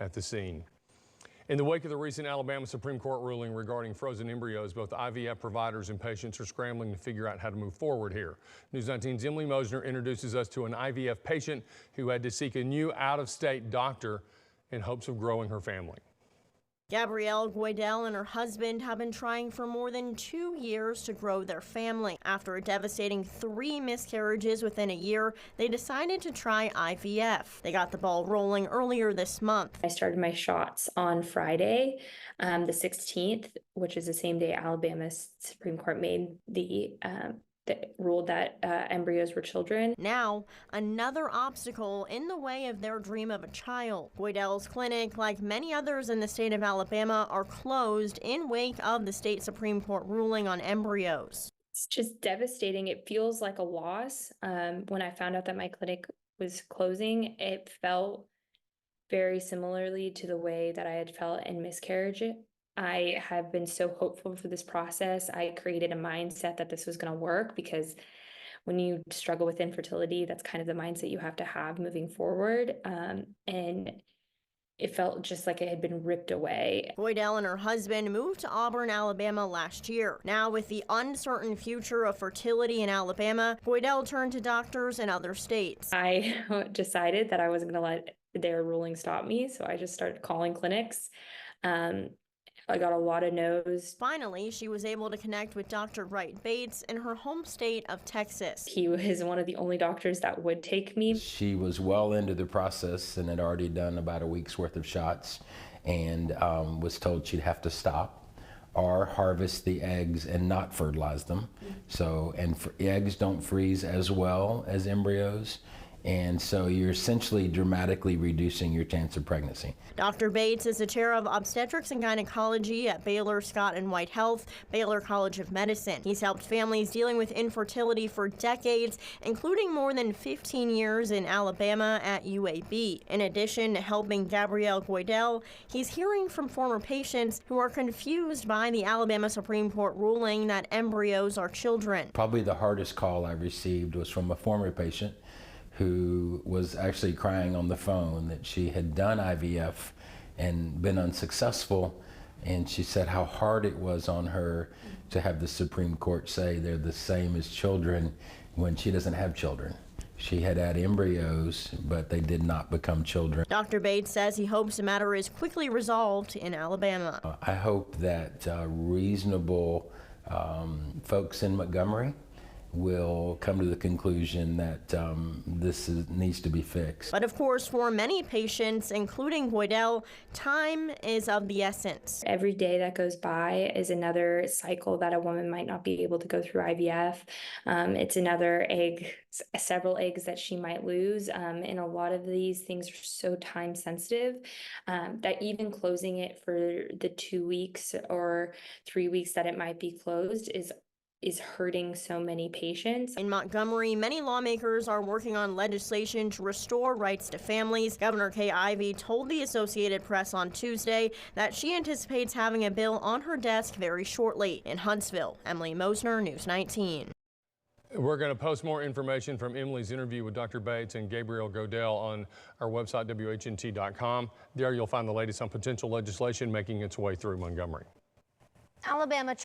at the scene. In the wake of the recent Alabama Supreme Court ruling regarding frozen embryos, both IVF providers and patients are scrambling to figure out how to move forward here. News 19's Emily Mosner introduces us to an IVF patient who had to seek a new out-of-state doctor in hopes of growing her family. Gabrielle Goydell and her husband have been trying for more than 2 years to grow their family. After a devastating 3 miscarriages within a year, they decided to try IVF. They got the ball rolling earlier this month. I started my shots on Friday, the 16th, which is the same day Alabama's Supreme Court made the ruled that embryos were children. Now, another obstacle in the way of their dream of a child. Goydell's clinic, like many others in the state of Alabama, are closed in wake of the state Supreme Court ruling on embryos. It's just devastating. It feels like a loss. When I found out that my clinic was closing, it felt very similarly to the way that I had felt in miscarriage. I have been so hopeful for this process. I created a mindset that this was going to work, because when you struggle with infertility, that's kind of the mindset you have to have moving forward. And it felt just like it had been ripped away. Goydell and her husband moved to Auburn, Alabama last year. Now, with the uncertain future of fertility in Alabama, Goydell turned to doctors in other states. I decided that I wasn't going to let their ruling stop me, so I just started calling clinics. I got a lot of no's. Finally, she was able to connect with Dr. Wright Bates in her home state of Texas. He was one of the only doctors that would take me. She was well into the process and had already done about a week's worth of shots, and was told she'd have to stop or harvest the eggs and not fertilize them. So, and eggs don't freeze as well as embryos. And so you're essentially dramatically reducing your chance of pregnancy. Dr. Bates is the chair of obstetrics and gynecology at Baylor Scott & White Health, Baylor College of Medicine. He's helped families dealing with infertility for decades, including more than 15 years in Alabama at UAB. In addition to helping Gabrielle Goydell, he's hearing from former patients who are confused by the Alabama Supreme Court ruling that embryos are children. Probably the hardest call I received was from a former patient who was actually crying on the phone that she had done IVF and been unsuccessful, and she said how hard it was on her to have the Supreme Court say they're the same as children when she doesn't have children. She had had embryos, but they did not become children. Dr. Bates says he hopes the matter is quickly resolved in Alabama. I hope that reasonable folks in Montgomery will come to the conclusion that this needs to be fixed. But of course, for many patients, including Goydell, time is of the essence. Every day that goes by is another cycle that a woman might not be able to go through IVF. It's another egg, several eggs that she might lose. And a lot of these things are so time sensitive that even closing it for the 2 weeks or 3 weeks that it might be closed is hurting so many patients. In Montgomery, many lawmakers are working on legislation to restore rights to families. Governor Kay Ivey told the Associated Press on Tuesday that she anticipates having a bill on her desk very shortly. In Huntsville, Emily Mosner, News 19. We're going to post more information from Emily's interview with Dr. Bates and Gabrielle Goydell on our website, WHNT.com. There you'll find the latest on potential legislation making its way through Montgomery. Alabama